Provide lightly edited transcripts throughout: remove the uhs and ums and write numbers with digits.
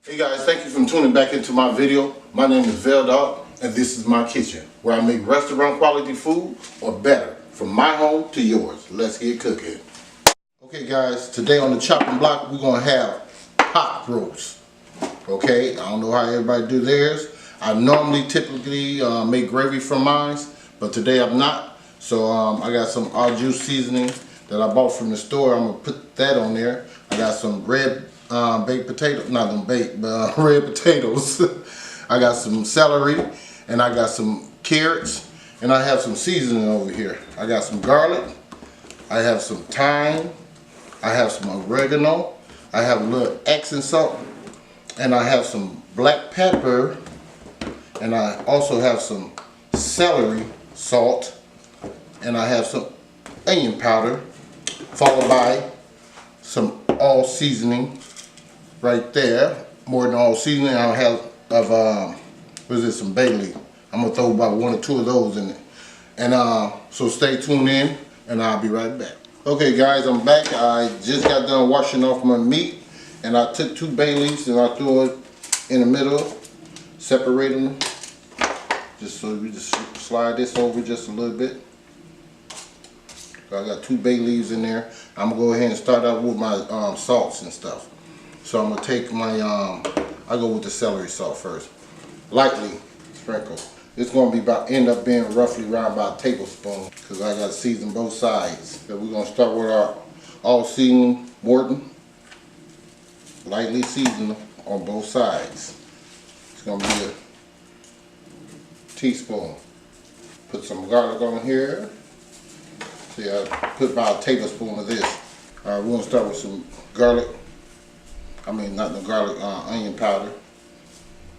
Hey guys, thank you for tuning back into my video. My name is Veldog and this is my kitchen where I make restaurant quality food or better from my home to yours. Let's get cooking. Okay guys, today on the chopping block we're going to have pot roast. Okay, I don't know how everybody do theirs. I typically make gravy from mine, but today I'm not. So I got some au jus seasoning that I bought from the store. I'm going to put that on there. I got some red baked potatoes, not them baked, but red potatoes. I got some celery and I got some carrots and I have some seasoning over here. I got some garlic, I have some thyme, I have some oregano, I have a little Epsom salt, and I have some black pepper, and I also have some celery salt, and I have some onion powder, followed by some all seasoning right there. More than all seasoning, I have some bay leaf. I'm gonna throw about 1 or 2 of those in it. And so stay tuned in and I'll be right back. Okay guys, I'm back. I just got done washing off my meat and I took 2 bay leaves and I threw it in the middle, separating them. Just so we just slide this over just a little bit. So I got 2 bay leaves in there. I'm gonna go ahead and start out with my salts and stuff. So I'm gonna take my I go with the celery salt first. Lightly sprinkle. It's gonna be end up being roughly around about a tablespoon because I gotta season both sides. So we're gonna start with our all seasoned Morton. Lightly seasoned on both sides. It's gonna be a teaspoon. Put some garlic on here. See, I put about a tablespoon of this. All right, we're gonna start with some garlic. Not the garlic, onion powder.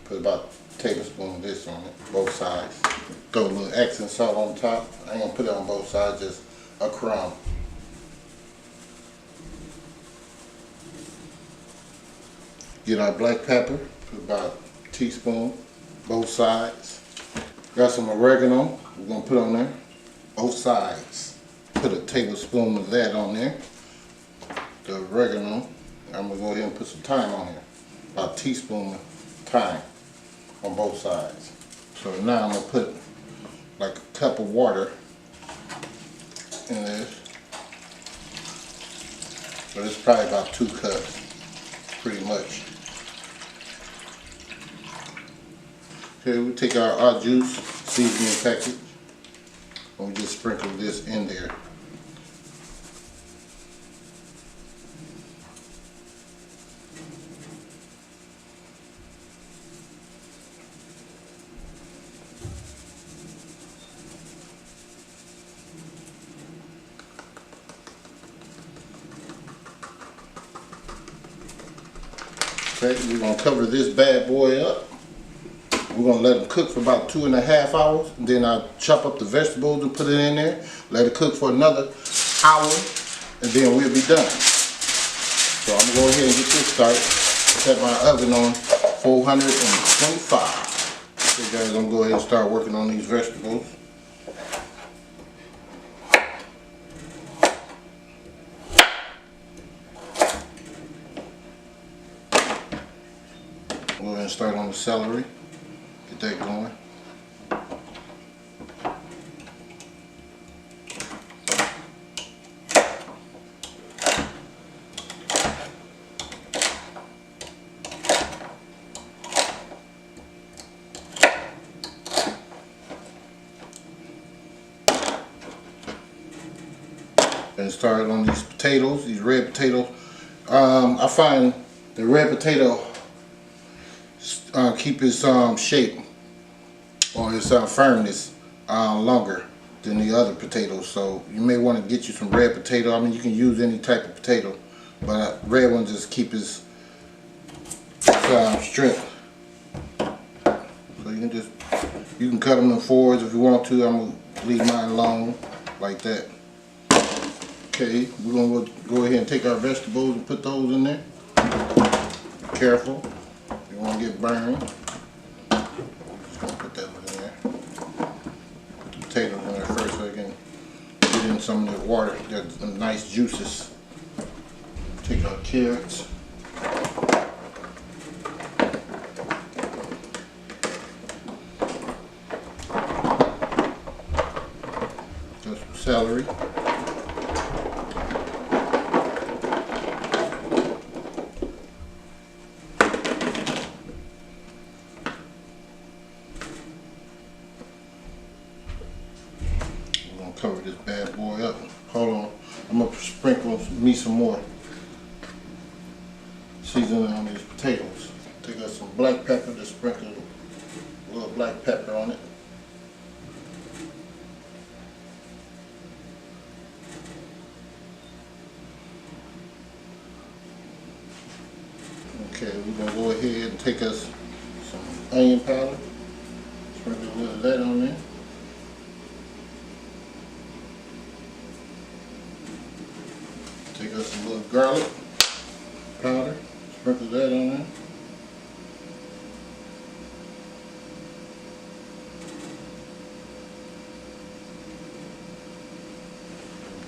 Put about a tablespoon of this on it, both sides. Throw a little Epsom salt on top. I ain't gonna put it on both sides, just a crumb. Get our black pepper, put about a teaspoon, both sides. Got some oregano, we're gonna put on there, both sides. Put a tablespoon of that on there, the oregano. I'm gonna go ahead and put some thyme on here, about a teaspoon of thyme on both sides. So now I'm gonna put like a cup of water in this. But it's probably about 2 cups, pretty much. Okay, we take our au jus seasoning package and we just sprinkle this in there. Okay, we're going to cover this bad boy up. We're going to let it cook for about 2.5 hours. And then I'll chop up the vegetables and put it in there. Let it cook for another hour. And then we'll be done. So I'm going to go ahead and get this started. Set my oven on 425. So guys, I'm going to go ahead and start working on these vegetables. Go ahead and start on the celery. Get that going. And start on these potatoes, these red potatoes. I find the red potato keep its shape or its firmness longer than the other potatoes. So you may want to get you some red potato. You can use any type of potato, but red ones just keep its strength. So you can cut them in 4s if you want to. I'm gonna leave mine long like that. Okay, we're gonna go ahead and take our vegetables and put those in there. Be careful. You won't get burned. Just gonna put that in there. Put the potatoes in there first so I can get in some of the water, get some nice juices. Take our carrots. celery. We're gonna cover this bad boy up. Hold on, I'm gonna sprinkle me some more seasoning on these potatoes. Take out some black pepper, just sprinkle a little black pepper on it. Okay, we're gonna go ahead and take us some onion powder. Sprinkle a little of that on there. Take us some little garlic powder. Sprinkle that on there.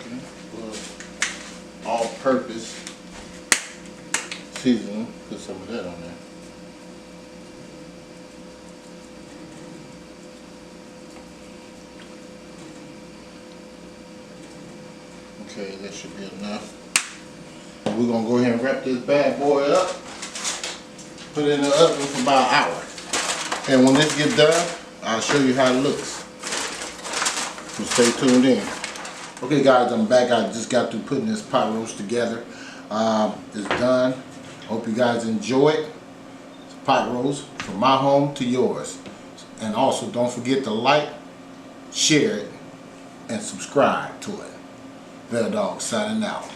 Okay, all-purpose seasoning. Put some of that on there. Okay, that should be enough. We're gonna go ahead and wrap this bad boy up. Put it in the oven for about an hour. And when this gets done, I'll show you how it looks. So stay tuned in. Okay guys, I'm back. I just got through putting this pot roast together. It's done. Hope you guys enjoy it. It's a pot roast from my home to yours. And also don't forget to like, share it, and subscribe to it. Veldog signing out.